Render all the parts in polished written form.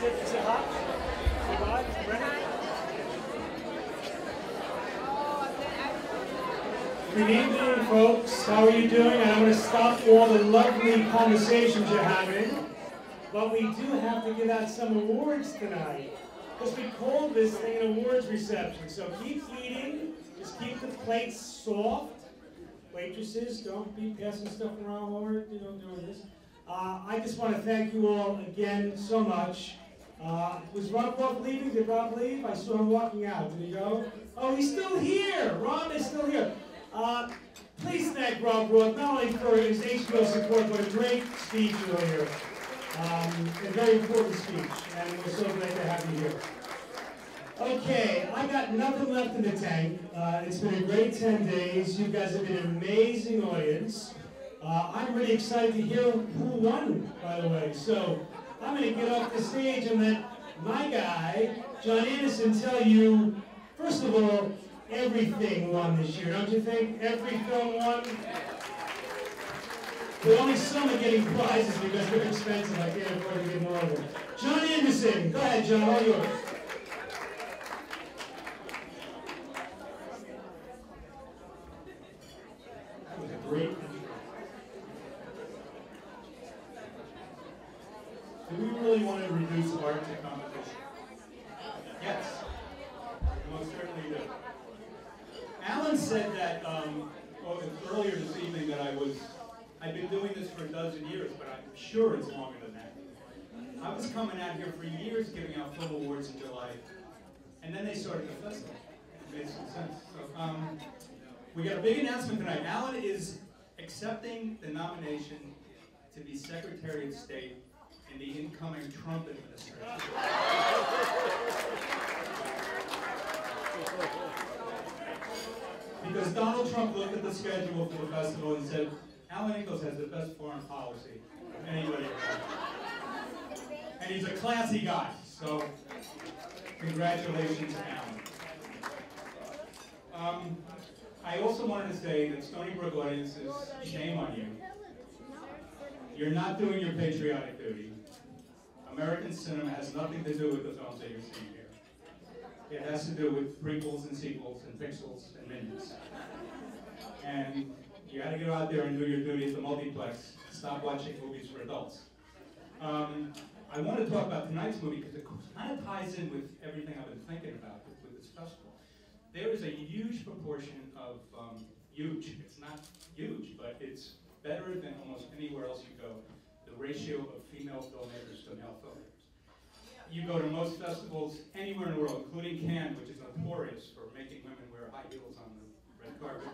Is it hot? Is it hot? Is it ready? Good evening, folks. How are you doing? And I'm going to stop all the lovely conversations you're having. But we do have to give out some awards tonight. Because we called this thing an awards reception. So keep eating. Just keep the plates soft. Waitresses, don't be passing stuff around while we're doing this. I just want to thank you all again so much. Was Rob Roth leaving? Did Rob leave? I saw him walking out. Did he go? Oh, he's still here. Rob is still here. Please thank Rob Roth, not only for his HBO support, but a great speech earlier. A very important speech, and we're so glad to have you here. Okay, I got nothing left in the tank. It's been a great 10 days. You guys have been an amazing audience. I'm really excited to hear who won, by the way. So I'm going to get off the stage and let my guy, John Anderson, tell you, first of all, everything won this year. Don't you think? Every film won. But only some are getting prizes because they're expensive. I can't afford to get more of them. John Anderson, go ahead, John, all yours. That was a great. Do we really want to reduce art to competition? Yes, we most certainly do. Alan said that earlier this evening that I've been doing this for a dozen years, but I'm sure it's longer than that. I was coming out here for years giving out film awards in July, and then they started the festival. It made some sense. So, we got a big announcement tonight. Alan is accepting the nomination to be Secretary of State in the incoming Trump administration. Because Donald Trump looked at the schedule for the festival and said, Alan Ingalls has the best foreign policy of anybody around. And he's a classy guy, so congratulations, Alan. I also wanted to say that Stony Brook audiences, shame on you. You're not doing your patriotic duty. American cinema has nothing to do with the films that you're seeing here. It has to do with prequels and sequels and pixels and minions. And you got to get out there and do your duty at the multiplex. Stop watching movies for adults. I want to talk about tonight's movie because it kind of ties in with everything I've been thinking about with this festival. There is a huge proportion of, it's not huge, but it's better than almost anywhere else you go, the ratio of female filmmakers to male filmmakers. You go to most festivals anywhere in the world, including Cannes, which is notorious for making women wear high heels on the red carpet.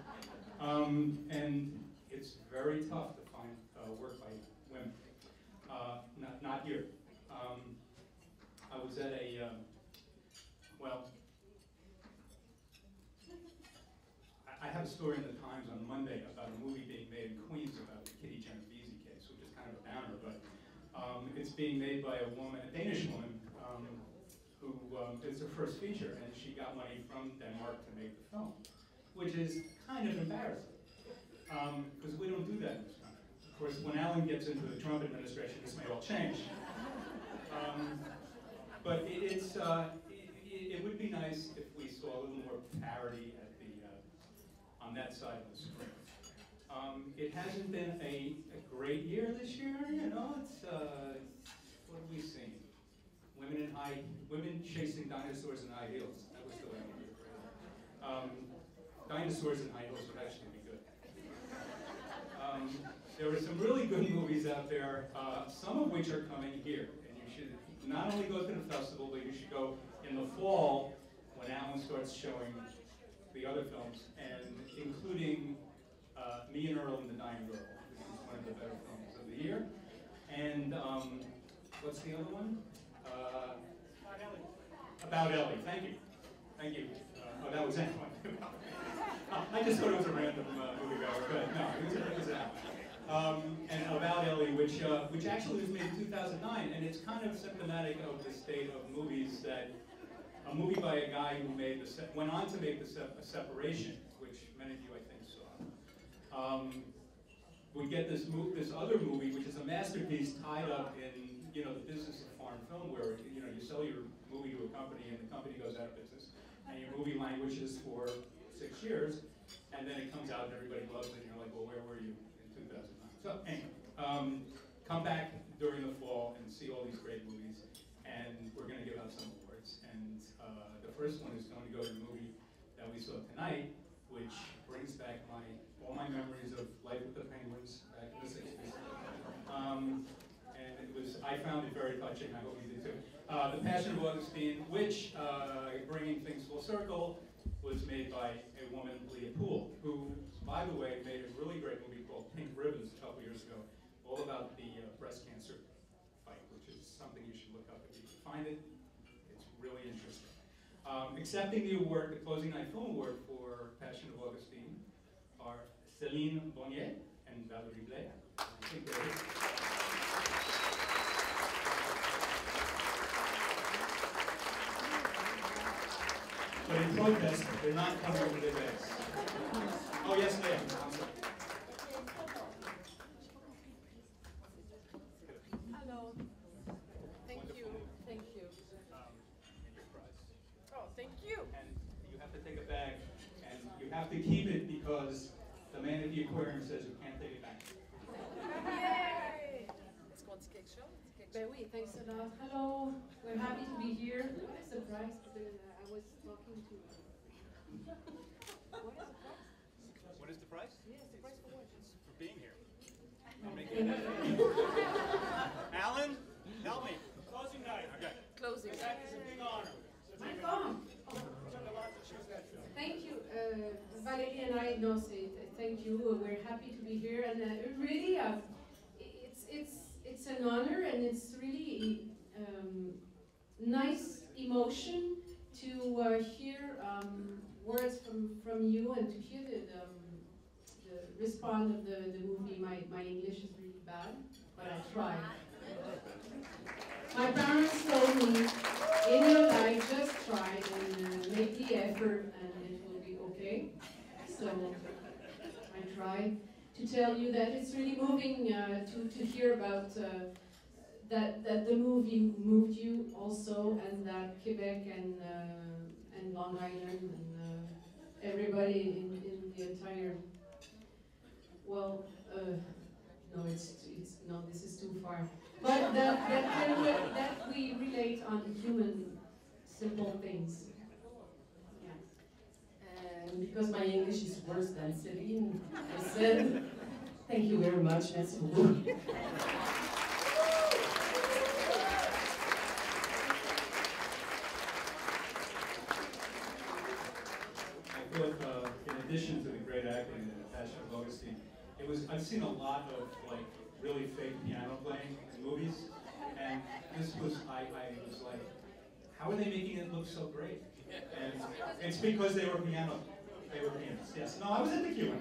And it's very tough to find work by women. Not here. I was at a, I have a story in the Times on Monday about a movie being made in Queens about the Kitty Genovese case, which is kind of a downer, but it's being made by a woman, a Danish woman, who it's her first feature, and she got money from Denmark to make the film, which is kind of embarrassing, because we don't do that in this country. Of course, when Alan gets into the Trump administration, this may all change. But it would be nice if we saw a little more parity at the on that side of the screen. It hasn't been a great year this year, you know. It's what have we seen? Women chasing dinosaurs in high heels. That was the way I wanted to phrase it. Dinosaurs in high heels would actually be good. There are some really good movies out there, some of which are coming here. And you should not only go to the festival, but you should go in the fall when Alan starts showing the other films, and including Me and Earl and the Dying Girl, which is one of the better films of the year. And what's the other one? About Ellie. Thank you. Thank you. Oh, that was that one. I just thought it was a random movie goer, but no, it was that one. And About Ellie, which actually was made in 2009, and it's kind of symptomatic of the state of movies that a movie by a guy who went on to make the Separation, which many of you I think saw. We get this other movie, which is a masterpiece tied up in you know, the business of foreign film where, you know, you sell your movie to a company and the company goes out of business, and your movie languishes for 6 years, and then it comes out and everybody loves it, and you're like, well, where were you in 2009? So anyway, come back during the fall and see all these great movies, and we're going to give out some awards. And the first one is going to go to the movie that we saw tonight, which brings back all my memories of Life with the Penguins back in the 60s. And I found it very touching. I hope you did too. The Passion of Augustine, which, bringing things full circle, was made by a woman, Leah Poole, who, by the way, made a really great movie called Pink Ribbons a couple years ago, all about the breast cancer fight, which is something you should look up if you can find it. It's really interesting. Accepting the award, the Closing Night Film Award for Passion of Augustine, are Céline Bonnier and Valérie Blais. I think they're here. But in protest, they're not coming over their beds. Oh, yes, ma'am. I'm sorry. Hello. Thank you. Thank you. And your prize. Oh, thank you. And you have to take a bag, and you have to keep it because the man at the aquarium says you can't take it back. Yay! Est-ce qu'on dit quelque chose? Ben oui, thanks a lot. Hello. We're happy to be here. What is the prize? I was talking to... What is the price? Yes, the prize for what? For being here. No. Alan, help me. Closing night. Okay. Closing. It's a big honor. My phone. Thank you, Valérie and I know say thank you. We're happy to be here, and really, it's an honor, and it's really nice emotion to hear words from you and to hear the response of the movie. My English is really bad, but I try. My parents told me, in your life, just try and make the effort and it will be okay. So I try to tell you that it's really moving to hear about that the movie moved you also, and that Quebec and Long Island and everybody in the entire, well, no, no, this is too far. But that we relate on human, simple things. Yeah. And because my English is worse than Céline, I said, thank you very much, merci beaucoup. I thought, in addition to the great acting in The Passion of Augustine, I've seen a lot of like really fake piano playing in movies, and this was, I was like, how are they making it look so great? And it's because they were pianists. Yes, no, I was at the Q&A.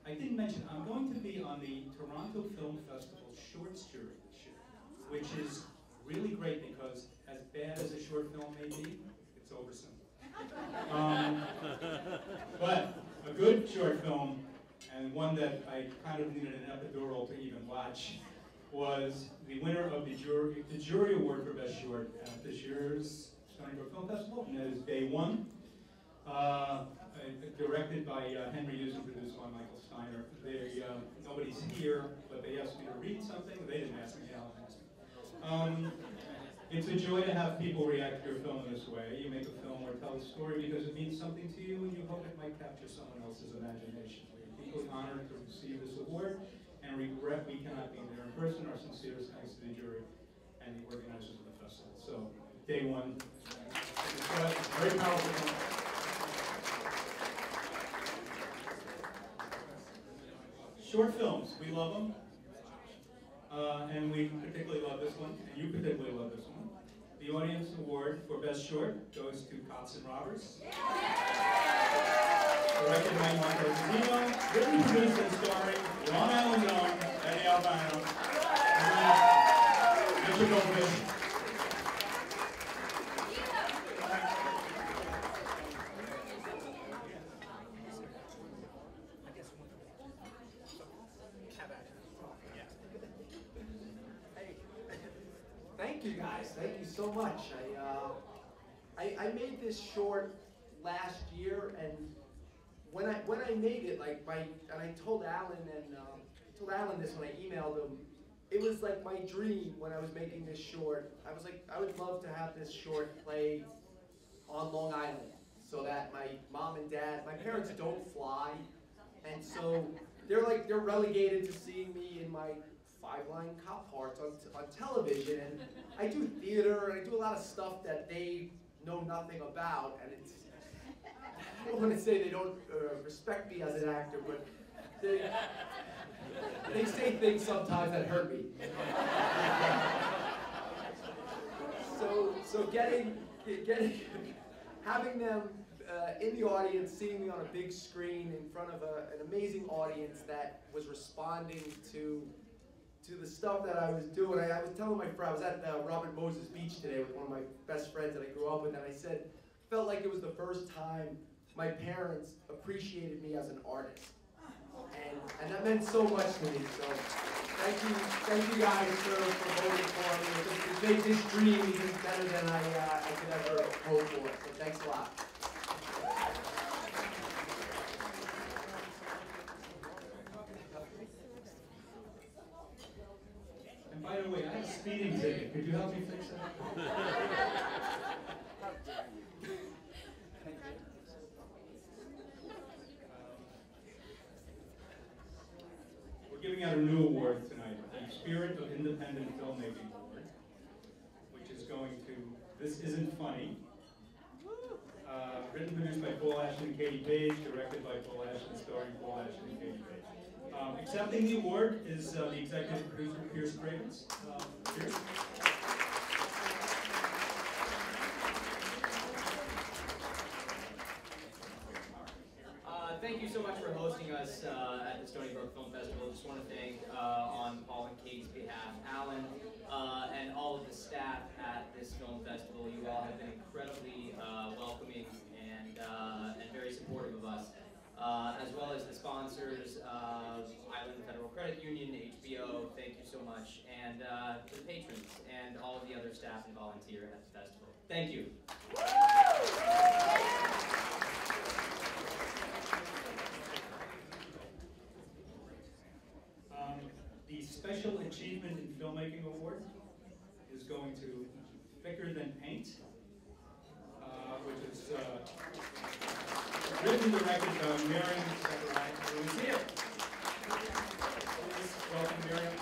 I didn't mention, I'm going to be on the Toronto Film Festival Shorts jury this year, which is really great because as bad as a short film may be, it's over soon. But a good short film, and one that I kind of needed an epidural to even watch, was the winner of the jury award for Best Short at this year's Stony Brook Film Festival, and that is Day One. Directed by Henry Hughes and produced by Michael Steiner. Nobody's here, but they asked me to read something. They didn't ask me, Alan asked me. It's a joy to have people react to your film in this way. You make a film or tell a story because it means something to you, and you hope it might capture someone else's imagination. We are deeply honored to receive this award, and regret we cannot be there in person. Our sincerest thanks to the jury and the organizers of the festival. So, Day One. Very powerful film. Short films, we love them, and we particularly love this one, and you particularly love this one. The audience award for Best Short goes to Cops and Robbers. Directed by Marco Zeno, written, produced, and starring Long Island's own Eddie Albano, and Richard Goldfish. Thank you guys. Thank you so much. I made this short last year, and when I made it, and I told Alan this when I emailed him. It was like my dream when I was making this short. I was like, I would love to have this short play on Long Island, so that my mom and dad, my parents don't fly, and so they're relegated to seeing me in my 5-line cop parts on television. And I do theater, and I do a lot of stuff that they know nothing about, and it's, I don't want to say they don't respect me as an actor, but they say things sometimes that hurt me. So having them in the audience, seeing me on a big screen in front of an amazing audience that was responding to the stuff that I was doing. I was telling my friend, I was at Robert Moses Beach today with one of my best friends that I grew up with, and I said, felt like it was the first time my parents appreciated me as an artist. And that meant so much to me. So thank you guys for voting for me. It made this dream even better than I could ever hope for. So thanks a lot. And by the way, I have a speeding ticket. Could you help me fix that? Giving out a new award tonight, the Spirit of Independent Filmmaking Award, which is going to This Isn't Funny, written and produced by Paul Ashton and Katie Page, directed by Paul Ashton, starring Paul Ashton and Katie Page. Accepting the award is the executive producer, Pierce Cravens. Pierce. Thank you so much for hosting us at the Stony Brook Film Festival. Just want to thank, on Paul and Katie's behalf, Alan, and all of the staff at this film festival. You all have been incredibly welcoming and very supportive of us, as well as the sponsors, Island Federal Credit Union, HBO, thank you so much, and the patrons, and all of the other staff and volunteer at the festival. Thank you. The Special Achievement in Filmmaking Award is going to Thicker Than Paint, which is written and directed by Miriam Zachariah, who is here. Please welcome Miriam.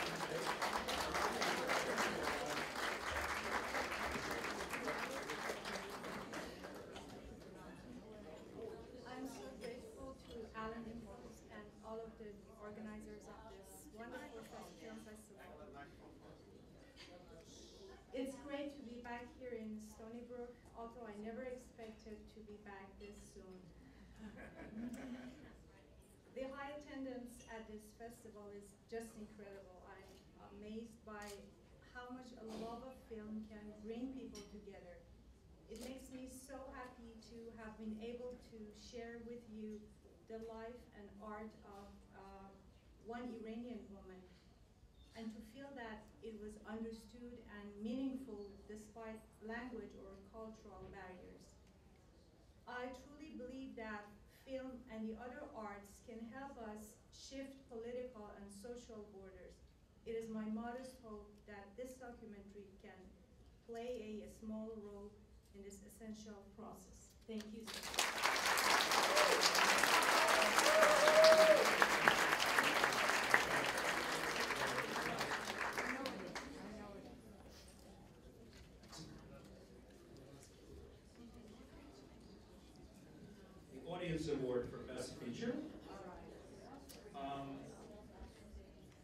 I'm so grateful to Alan Impulse and all of the organizers of this wonderful film festival. It's great to be back here in Stony Brook, although I never expected to be back this soon. The high attendance at this festival is just incredible. I'm amazed by how much a love of film can bring people together. It makes me so happy to have been able to share with you the life and art of one Iranian woman, and to feel that it was understood and meaningful despite language or cultural barriers. I truly believe that film and the other arts can help us shift political and social borders. It is my modest hope that this documentary can play a small role in this essential process. Thank you so much. Audience Award for Best Feature.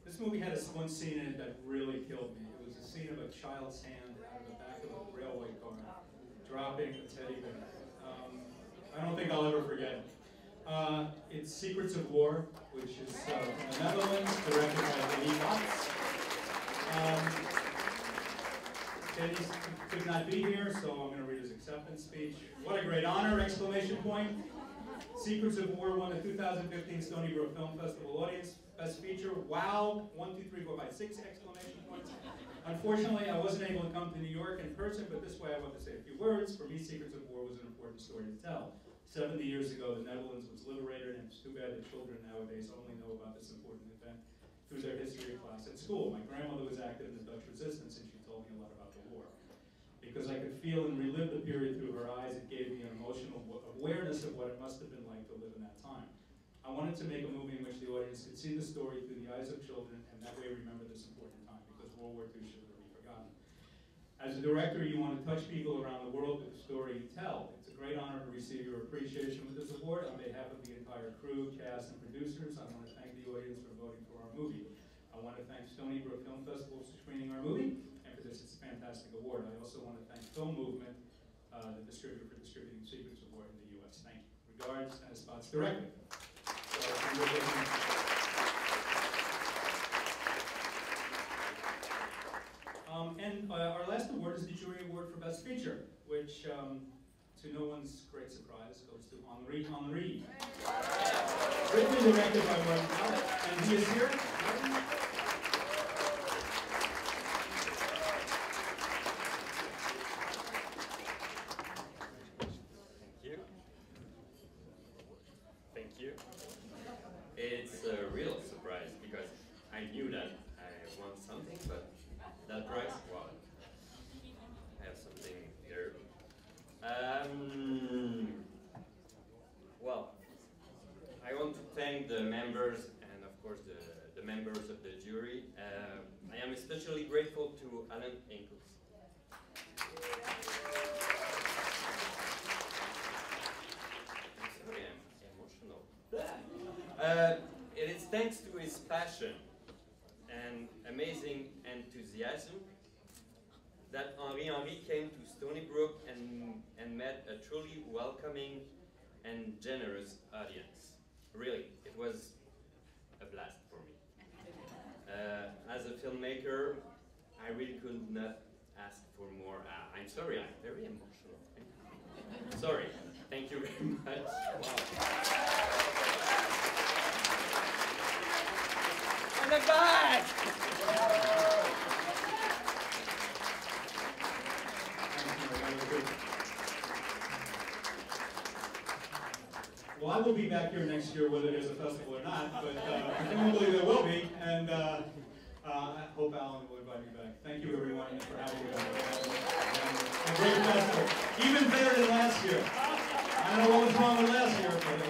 This movie had one scene in it that really killed me. It was a scene of a child's hand out of the back of a railway car dropping a teddy bear. I don't think I'll ever forget it. It's Secrets of War, which is from the Netherlands, directed by Eddie Watts. Eddie could not be here, so I'm going to read his acceptance speech. What a great honor! Exclamation point. Secrets of War won the 2015 Stony Brook Film Festival Best Feature, wow, 1, 2, 3, 4, 5, 6 exclamation points. Unfortunately, I wasn't able to come to New York in person, but this way I want to say a few words. For me, Secrets of War was an important story to tell. 70 years ago, the Netherlands was liberated, and it's too bad that children nowadays only know about this important event through their history class at school. My grandmother was active in the Dutch resistance, and she told me a lot about the war. Because I could feel and relive the period through her eyes, it gave me an emotional awareness of what it must have been like to live in that time. I wanted to make a movie in which the audience could see the story through the eyes of children, and that way remember this important time, because World War II should never be forgotten. As a director, you want to touch people around the world with the story you tell. It's a great honor to receive your appreciation with this award. On behalf of the entire crew, cast, and producers, I want to thank the audience for voting for our movie. I want to thank Stony Brook Film Festival for screening our movie, and for this fantastic award. I also want to thank Film Movement, the distributor, for distributing Secrets of War in the U.S. Thank you. Regards, Dennis Potts, director. And our last award is the Jury Award for Best Feature, which, to no one's great surprise, goes to Henri Henry. Written and directed by Martin Allen, and he is here. Thank you. It's a real surprise because I knew that I won something, but that prize, wow. I have something here. Well, I want to thank the members and of course the members of the jury. I am especially grateful to Alan Ankles. I'm sorry, I'm emotional. It is thanks to his passion and amazing enthusiasm that Henri came to Stony Brook and met a truly welcoming and generous audience. Really, it was a blast for me. As a filmmaker, I really could not ask for more. I'm sorry, I'm very emotional. Sorry, thank you very much. Wow. In the back! Well, I will be back here next year, whether there's a festival or not, but I don't believe there will be, and I hope Alan will invite me back. Thank you, everyone, for having me. A great festival, even better than last year. I don't know what was wrong with last year, but